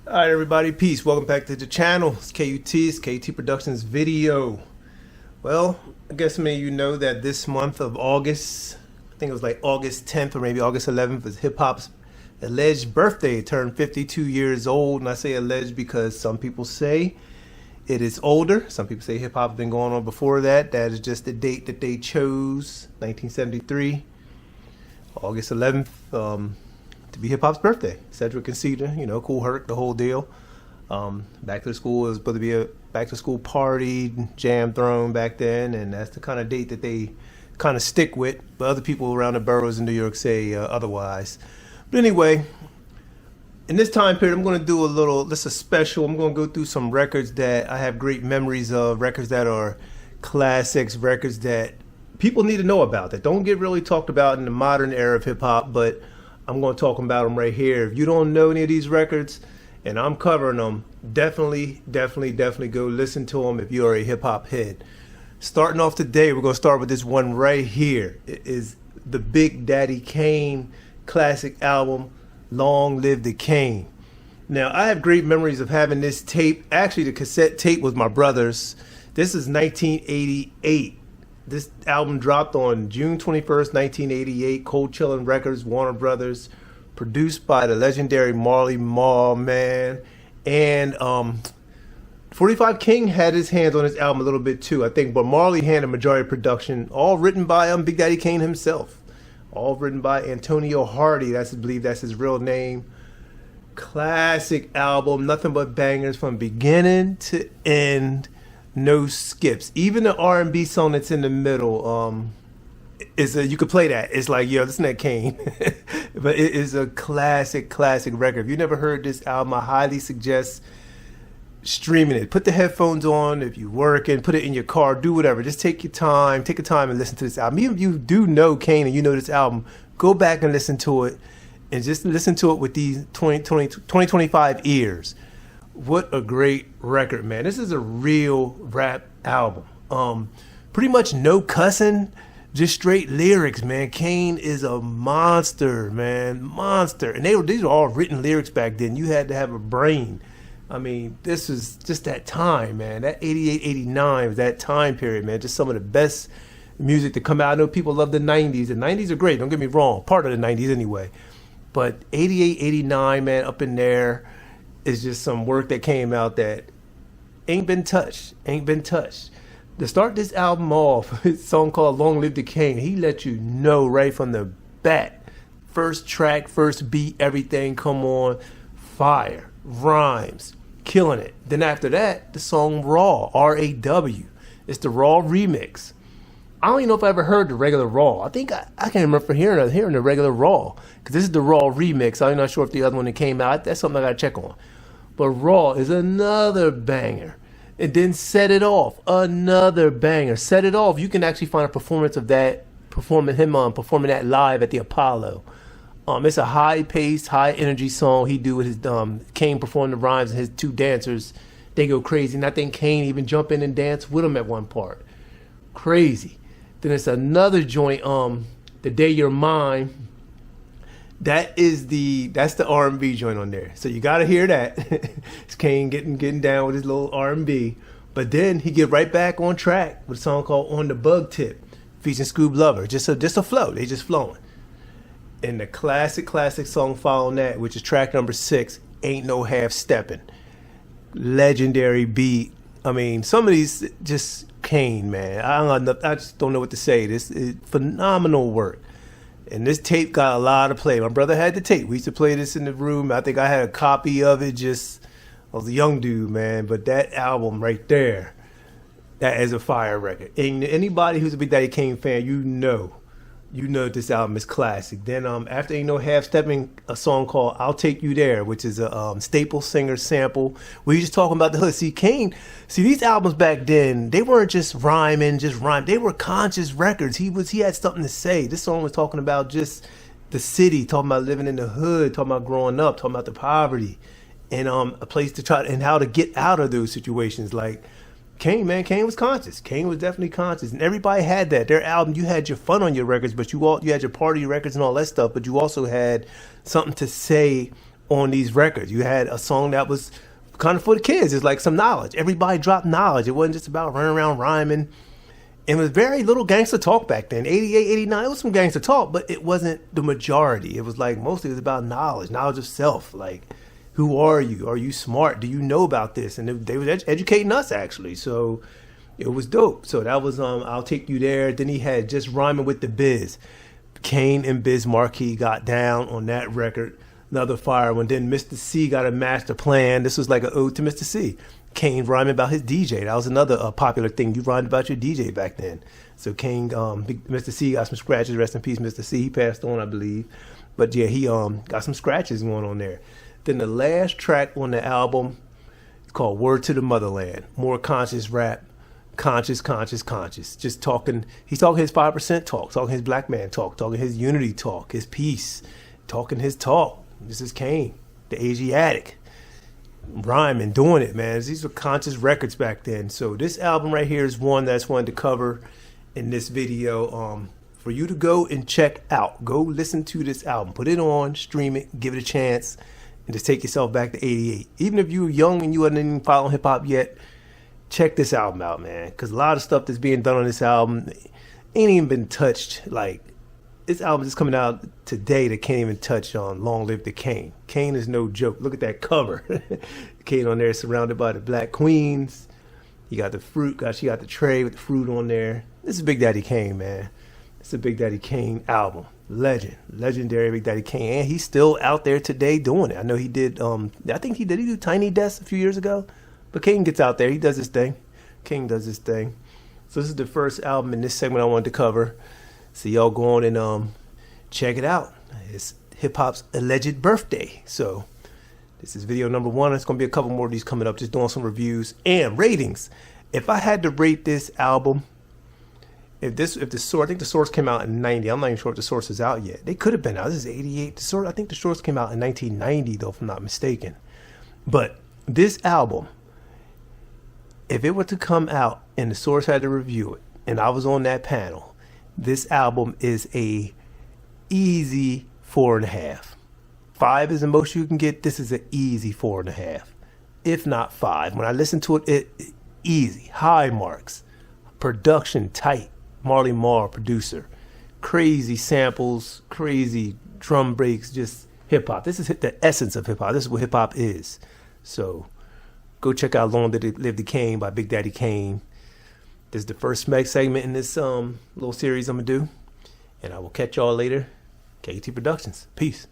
All right, everybody, peace. Welcome back to the channel. It's KT Productionz video. Well, I guess many of you know that this month of August, I think it was like August 10th or maybe August 11th, was hip hop's alleged birthday. It turned 52 years old, and I say alleged because some people say it is older. Some people say hip hop has been going on before that. That is just the date that they chose, 1973, August 11th. To be hip hop's birthday. Cedric and Cedar, Cool Herc, the whole deal. Back to the school, it was supposed to be a back to school party, jam thrown back then, and that's the kind of date that they kind of stick with. But other people around the boroughs in New York say otherwise. But anyway, in this time period, I'm going to do this is a special. I'm going to go through some records that I have great memories of, records that are classics, records that people need to know about, that don't get really talked about in the modern era of hip hop, but I'm going to talk about them right here. If you don't know any of these records and I'm covering them, definitely go listen to them if you are a hip hop head. Starting off today, we're going to start with this one right here. It is the Big Daddy Kane classic album, Long Live the Kane. Now, I have great memories of having this tape. Actually, the cassette tape was my brother's. This is 1988. This album dropped on June 21st, 1988, Cold Chillin' Records, Warner Brothers, produced by the legendary Marley Marl, man. And 45 King had his hands on this album a little bit too, I think, but Marley handled majority of production, all written by Big Daddy Kane himself. All written by Antonio Hardy, I believe that's his real name. Classic album, nothing but bangers from beginning to end. No skips. Even the R&B song that's in the middle, you could play that. It's like, yo, listen to that Kane. But it is a classic record. If you never heard this album, I highly suggest streaming it. Put the headphones on if you're working, put it in your car, do whatever. Just take your time and listen to this album. Even if you do know Kane and you know this album, go back and listen to it, and just listen to it with these 25 ears. What a great record, man. This is a real rap album. Pretty much no cussing, just straight lyrics, man. Kane is a monster, man. Monster. And these were all written lyrics back then. You had to have a brain. I mean, this was just that time, man. That 88, 89 was that time period, man. Just some of the best music to come out. I know people love the 90s. The 90s are great, don't get me wrong. Part of the 90s anyway. But 88, 89, man, up in there, is just some work that came out that ain't been touched. To start this album off, a song called Long Live the Kane, he let you know right from the bat. First track, first beat, everything come on. Fire, rhymes, killing it. Then after that, the song Raw, R-A-W. It's the Raw remix. I don't even know if I ever heard the regular Raw. I think I can't remember hearing the regular Raw, because this is the Raw remix. I'm not sure if the other one that came out, that's something I got to check on. But Raw is another banger. And then Set It Off, another banger. Set It Off, you can actually find a performance of that, performing that live at the Apollo. It's a high-paced, high-energy song he do with his Kane performing the rhymes, and his two dancers, they go crazy. And I think Kane even jump in and dance with him at one part. Crazy. Then it's another joint, The Day You're Mine. That's the R&B joint on there. So you gotta hear that. It's Kane getting down with his little R&B. But then he get right back on track with a song called On the Bug Tip, featuring Scoob Lover. Just a flow. They just flowing. And the classic song following that, which is track number 6, Ain't No Half Steppin'. Legendary beat. I mean, some of these just Kane, man. I just don't know what to say. This is phenomenal work. And this tape got a lot of play. My brother had the tape. We used to play this in the room. I think I had a copy of it. I was a young dude, man. But that album right there, that is a fire record. And anybody who's a Big Daddy Kane fan, you know this album is classic. Then after Ain't No Half Stepping, a song called I'll Take You There, which is a Staple Singer sample, where he's just talking about the hood. Kane, these albums back then, they weren't just rhyming. They were conscious records. He had something to say. This song was talking about just the city, talking about living in the hood, talking about growing up, talking about the poverty, and a place to try, and how to get out of those situations. Like, Kane, man, Kane was conscious. Kane was definitely conscious, and everybody had that. Their album, you had your fun on your records, but you had your party records and all that stuff, but you also had something to say on these records. You had a song that was kind of for the kids. It's like some knowledge. Everybody dropped knowledge. It wasn't just about running around rhyming. It was very little gangster talk back then. 88, 89, it was some gangster talk, but it wasn't the majority. It was like mostly it was about knowledge of self. Like, who are you? Are you smart? Do you know about this? And they were educating us, actually. So it was dope. So that was I'll Take You There. Then he had Just Rhyming with the Biz. Kane and Biz Markie got down on that record. Another fire one. Then Mr. C got a Master Plan. This was like an ode to Mr. C. Kane rhyming about his DJ. That was another popular thing. You rhymed about your DJ back then. So Kane, Mr. C got some scratches. Rest in peace, Mr. C. He passed on, I believe. But yeah, he got some scratches going on there. Then the last track on the album is called Word to the Motherland. More conscious rap. Conscious. Just talking. He's talking his 5% talk. Talking his black man talk. Talking his unity talk. His peace. Talking his talk. This is Kane, the Asiatic. Rhyming, doing it, man. These were conscious records back then. So this album right here is one that's wanted to cover in this video for you to go and check out. Go listen to this album. Put it on, stream it, give it a chance, and just take yourself back to 88. Even if you were young and you wasn't even following hip-hop yet, check this album out, man. Because a lot of stuff that's being done on this album ain't even been touched. Like, this album is coming out today that can't even touch on Long Live the Kane. Kane is no joke. Look at that cover. Kane on there surrounded by the Black Queens. You got the fruit. She got the tray with the fruit on there. This is Big Daddy Kane, man. It's a Big Daddy Kane album. Legendary Big Daddy Kane. And he's still out there today doing it. I know he did, I think he do Tiny Desk a few years ago. But Kane gets out there. He does his thing. King does his thing. So this is the first album in this segment I wanted to cover. So y'all go on and check it out. It's hip-hop's alleged birthday. So this is video number 1. There's going to be a couple more of these coming up, just doing some reviews and ratings. If I had to rate this album, if the source, I think the source came out in 90. I'm not even sure if the source is out yet. They could have been out. This is 88. The source, I think the source came out in 1990, though, if I'm not mistaken. But this album, if it were to come out and the source had to review it, and I was on that panel, this album is a easy 4.5. 5 is the most you can get. This is an easy 4.5, if not 5. When I listen to it, easy, high marks, production tight. Marley Marl producer, crazy samples, crazy drum breaks, just hip hop. This is the essence of hip hop. This is what hip hop is. So go check out Long Live the Kane by Big Daddy Kane. This is the first segment in this little series I'm gonna do, and I will catch y'all later. KT Productionz. Peace.